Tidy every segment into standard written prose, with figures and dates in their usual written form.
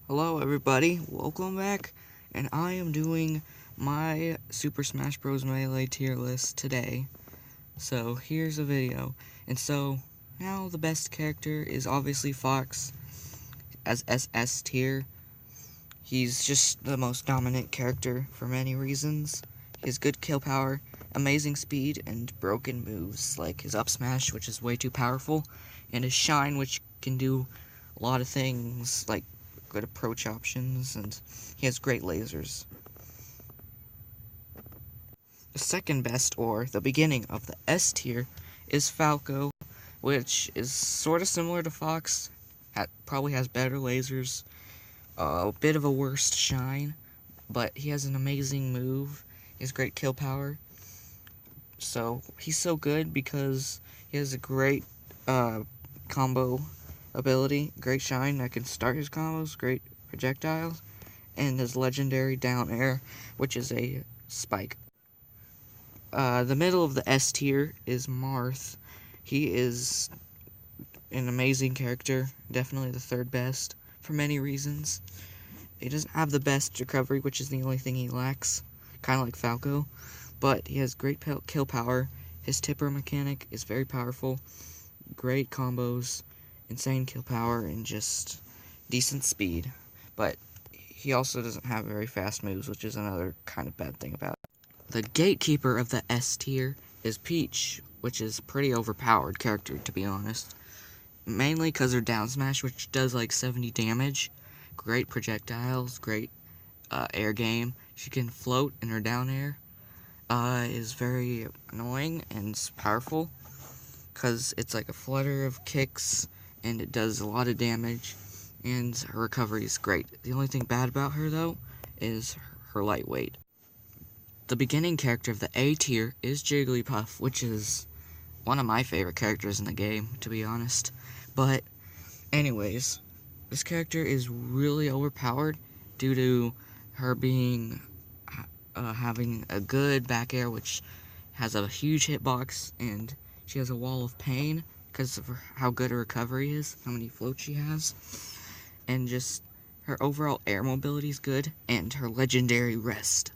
Hello everybody, welcome back, and I am doing my Super Smash Bros. Melee tier list today. So here's a video, and so now the best character is obviously Fox as SS tier. He's just the most dominant character for many reasons. He has good kill power, amazing speed, and broken moves like his up smash, which is way too powerful, and his shine, which can do a lot of things like good approach options, and he has great lasers. The second best, or the beginning of the S tier, is Falco, which is sort of similar to Fox. Probably has better lasers, a bit of a worse shine, but he has an amazing move. He has great kill power. So he's so good because he has a great combo ability, great shine that can start his combos, great projectiles, and his legendary down air, which is a spike. The middle of the S tier is Marth. He is an amazing character, definitely the third best for many reasons. He doesn't have the best recovery, which is the only thing he lacks, kind of like Falco, but he has great kill power. His tipper mechanic is very powerful, great combos, insane kill power, and just decent speed. But he also doesn't have very fast moves, which is another kind of bad thing about it. The gatekeeper of the S tier is Peach, which is a pretty overpowered character, to be honest. Mainly because her down smash, which does like 70 damage, great projectiles, great air game. She can float in her down air, is very annoying and powerful because it's like a flutter of kicks and it does a lot of damage, and her recovery is great. The only thing bad about her though is her lightweight. The beginning character of the A tier is Jigglypuff, which is one of my favorite characters in the game, to be honest. But anyways, this character is really overpowered due to her being having a good back air, which has a huge hitbox, and she has a wall of pain because of how good her recovery is, how many floats she has, and just her overall air mobility is good, and her legendary rest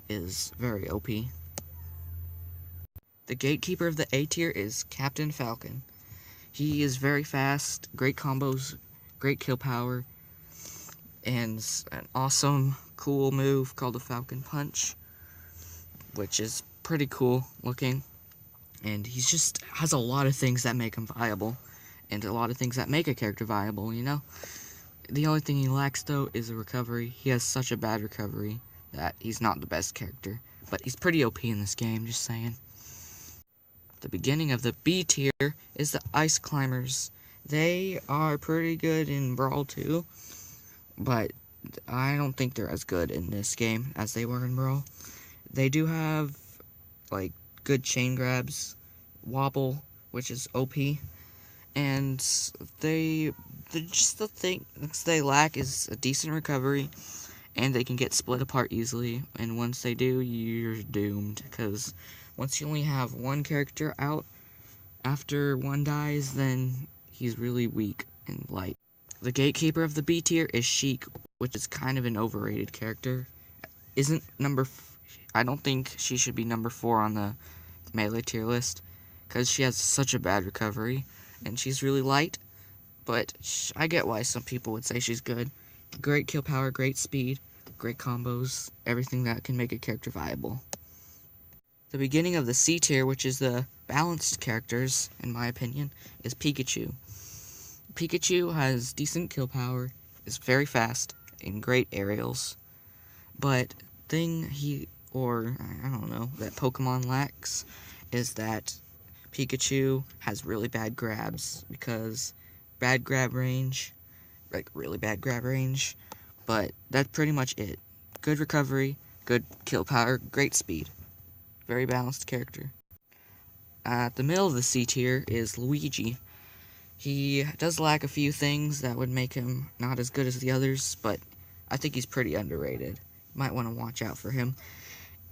is very OP. The gatekeeper of the A tier is Captain Falcon. He is very fast, great combos, great kill power, and an awesome, cool move called the Falcon Punch, which is pretty cool looking. And he just has a lot of things that make him viable, and a lot of things that make a character viable, you know? The only thing he lacks, though, is a recovery. He has such a bad recovery that he's not the best character, but he's pretty OP in this game, just saying. The beginning of the B tier is the Ice Climbers. They are pretty good in Brawl 2, but I don't think they're as good in this game as they were in Brawl. They do have, like, good chain grabs, wobble, which is OP, and the things they lack is a decent recovery, and they can get split apart easily, and once they do, you're doomed, because once you only have one character out after one dies, then he's really weak and light. The gatekeeper of the B tier is Sheik, which is kind of an overrated character. I don't think she should be number 4 on the Melee tier list, because she has such a bad recovery, and she's really light, but I get why some people would say she's good. Great kill power, great speed, great combos, everything that can make a character viable. The beginning of the C tier, which is the balanced characters, in my opinion, is Pikachu. Pikachu has decent kill power, is very fast, and great aerials, but I don't know, that Pokemon lacks is that Pikachu has really bad grabs, because bad grab range, like really bad grab range, but that's pretty much it. Good recovery, good kill power, great speed. Very balanced character. At the middle of the C tier is Luigi. He does lack a few things that would make him not as good as the others, but I think he's pretty underrated. Might want to watch out for him.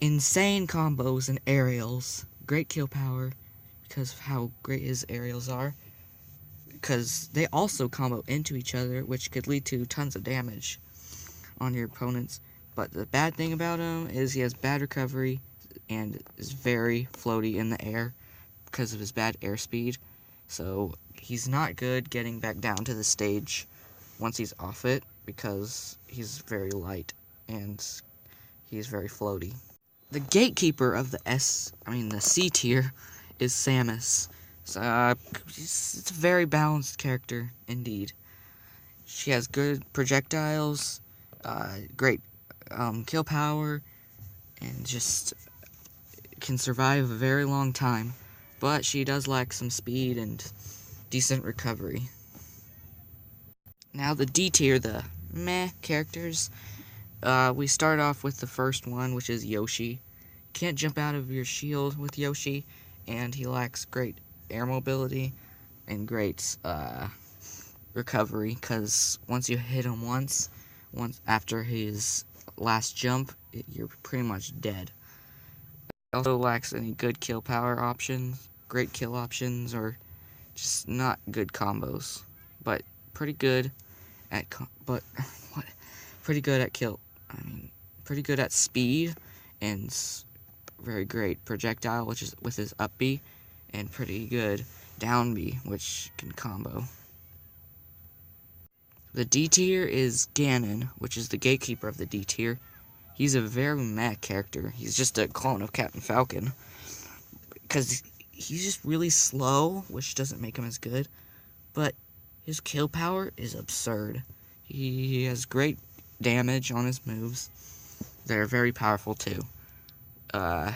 Insane combos and aerials. Great kill power because of how great his aerials are. because they also combo into each other, which could lead to tons of damage on your opponents. But the bad thing about him is he has bad recovery and is very floaty in the air because of his bad airspeed. So he's not good getting back down to the stage once he's off it because he's very light and he's very floaty. The gatekeeper of the C tier is Samus. So, it's a very balanced character indeed. She has good projectiles, great kill power, and just can survive a very long time. But she does lack some speed and decent recovery. Now the D tier, the meh characters. We start off with the first one, which is Yoshi. Can't jump out of your shield with Yoshi, and he lacks great air mobility and great recovery, because once you hit him once after his last jump, you're pretty much dead. He also lacks any good kill power options, great kill options, or just not good combos, but pretty good at pretty good at speed and very great projectile, which is with his up B, and pretty good down B, which can combo. The D tier is Ganon, which is the gatekeeper of the D tier. He's a very meh character. He's just a clone of Captain Falcon, because he's just really slow, which doesn't make him as good, but his kill power is absurd. He has great damage on his moves. They're very powerful too.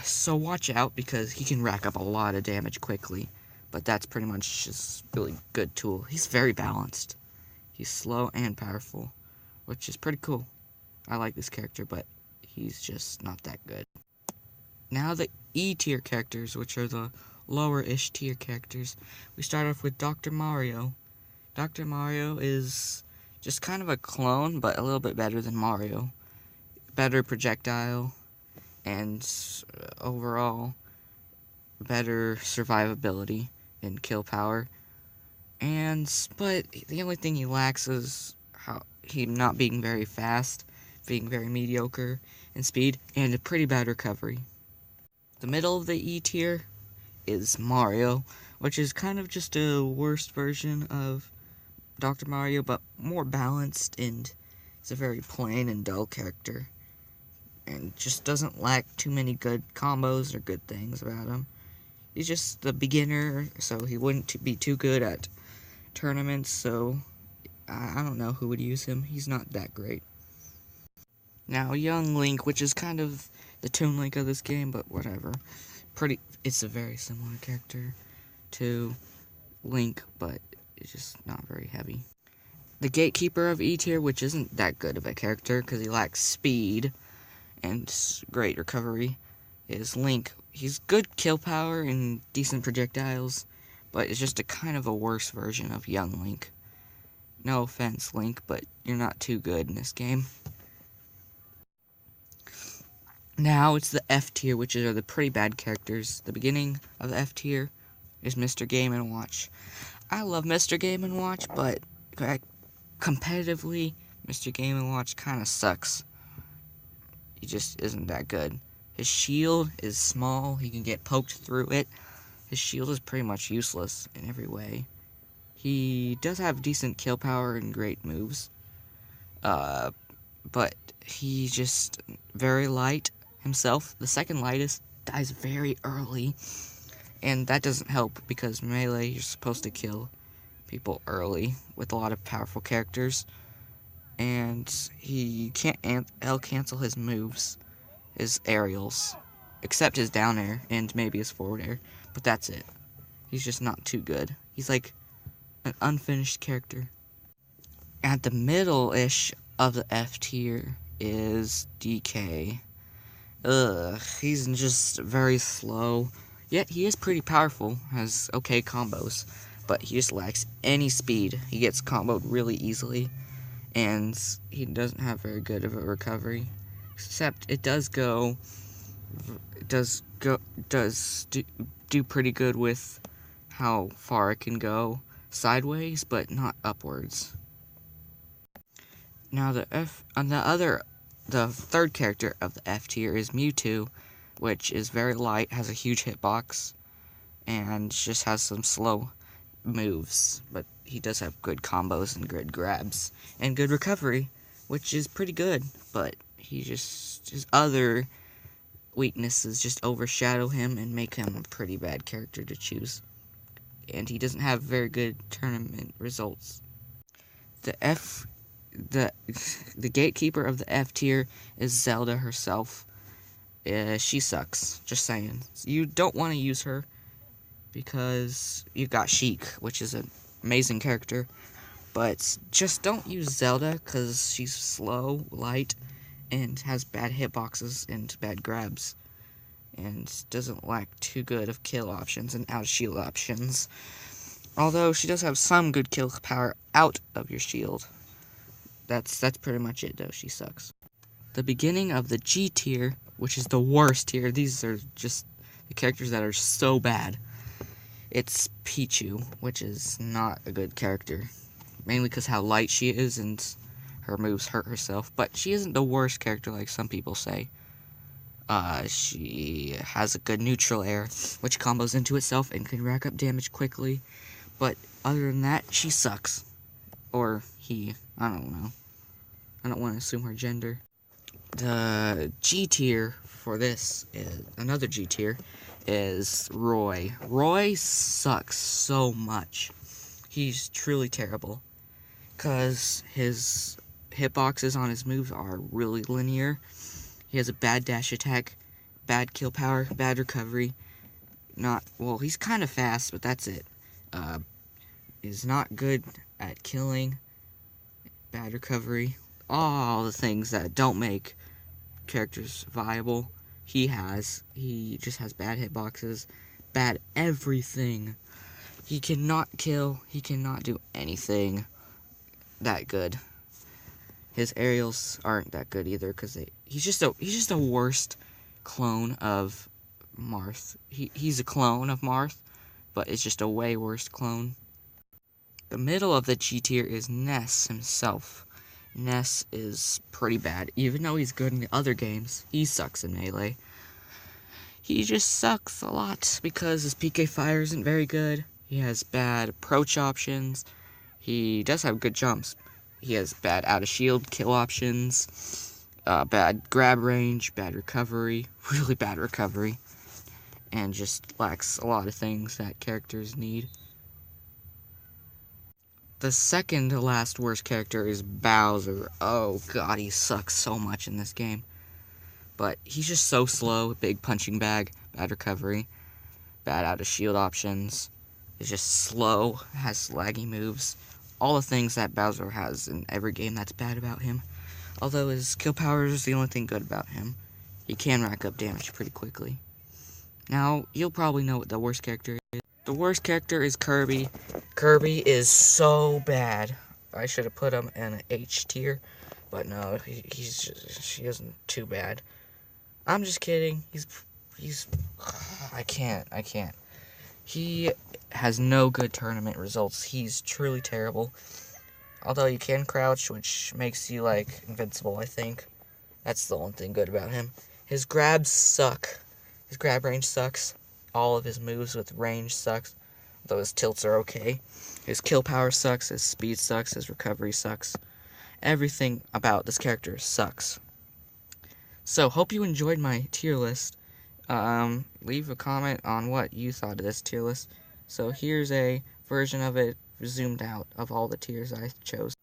So watch out, because he can rack up a lot of damage quickly, but that's pretty much just a really good tool. He's very balanced. He's slow and powerful, which is pretty cool. I like this character, but he's just not that good. Now the E tier characters, which are the lower-ish tier characters. We start off with Dr. Mario. Dr. Mario is just kind of a clone, but a little bit better than Mario. Better projectile, and overall better survivability and kill power. But the only thing he lacks is he not being very fast, being very mediocre in speed, and a pretty bad recovery. The middle of the E tier is Mario, which is kind of just a worse version of Dr. Mario, but more balanced, and he's a very plain and dull character, and just doesn't lack too many good combos or good things about him. He's just the beginner, so he wouldn't be too good at tournaments, so I don't know who would use him. He's not that great. Now, Young Link, which is kind of the Toon Link of this game, but whatever. It's a very similar character to Link, but it's just not very heavy. The gatekeeper of E tier, which isn't that good of a character because he lacks speed and great recovery, is Link. He's good kill power and decent projectiles, but it's just a kind of a worse version of Young Link. No offense, Link, but you're not too good in this game. Now it's the F tier, which are the pretty bad characters. The beginning of the F tier is Mr. Game & Watch. I love Mr. Game & Watch, but competitively, Mr. Game & Watch kind of sucks. He just isn't that good. His shield is small. He can get poked through it. His shield is pretty much useless in every way. He does have decent kill power and great moves. But he's just very light himself. The second lightest dies very early. And that doesn't help, because Melee, you're supposed to kill people early with a lot of powerful characters. And he can't cancel his moves, his aerials, except his down air and maybe his forward air. But that's it. He's just not too good. He's like an unfinished character. At the middle-ish of the F tier is DK. He's just very slow. Yet he is pretty powerful, has okay combos, but he just lacks any speed. He gets comboed really easily, and he doesn't have very good of a recovery. Except it does do pretty good with how far it can go. sideways, but not upwards. Now the third character of the F tier is Mewtwo, which is very light, has a huge hitbox, and just has some slow moves, but he does have good combos and good grabs and good recovery, which is pretty good, but his other weaknesses just overshadow him and make him a pretty bad character to choose, and he doesn't have very good tournament results. The gatekeeper of the F tier is Zelda herself. She sucks, just saying. You don't want to use her because you got Sheik, which is an amazing character, but just don't use Zelda because she's slow, light, and has bad hitboxes and bad grabs, and doesn't lack too good of kill options and out shield options, although she does have some good kill power out of your shield. That's pretty much it, though. She sucks. The beginning of the G tier, which is the worst tier, these are just the characters that are so bad. It's Pichu, which is not a good character, mainly because how light she is and her moves hurt herself, but she isn't the worst character like some people say. She has a good neutral air, which combos into itself and can rack up damage quickly, but other than that, she sucks. Or he, I don't know. I don't want to assume her gender. The G tier for this is another G tier is Roy. Roy sucks so much. He's truly terrible because his hitboxes on his moves are really linear. He has a bad dash attack, bad kill power, bad recovery. He's kind of fast, but that's it. He's not good at killing, bad recovery, all the things that don't make characters viable. He just has bad hitboxes, bad everything. He cannot kill, he cannot do anything that good. His aerials aren't that good either, because he's just a worst clone of Marth. He's a clone of Marth, but it's just a way worse clone. The middle of the G tier is Ness himself. Ness is pretty bad. Even though he's good in the other games, he sucks in Melee. He just sucks a lot because his PK fire isn't very good. He has bad approach options. He does have good jumps. He has bad out of shield kill options, bad grab range, bad recovery, really bad recovery, and just lacks a lot of things that characters need. The second to last worst character is Bowser. Oh god, he sucks so much in this game. But he's just so slow, big punching bag, bad recovery, bad out of shield options. He's just slow, has laggy moves. All the things that Bowser has in every game that's bad about him. Although his kill power is the only thing good about him. He can rack up damage pretty quickly. Now, you'll probably know what the worst character is. The worst character is Kirby. Kirby is so bad. I should have put him in an H tier, but no, she isn't too bad. I'm just kidding. I can't. He has no good tournament results. He's truly terrible. Although you can crouch, which makes you, invincible, I think. That's the only thing good about him. His grabs suck. His grab range sucks. All of his moves with range sucks, though his tilts are okay. His kill power sucks, his speed sucks, his recovery sucks. Everything about this character sucks. So, hope you enjoyed my tier list. Leave a comment on what you thought of this tier list. So, here's a version of it zoomed out of all the tiers I chose.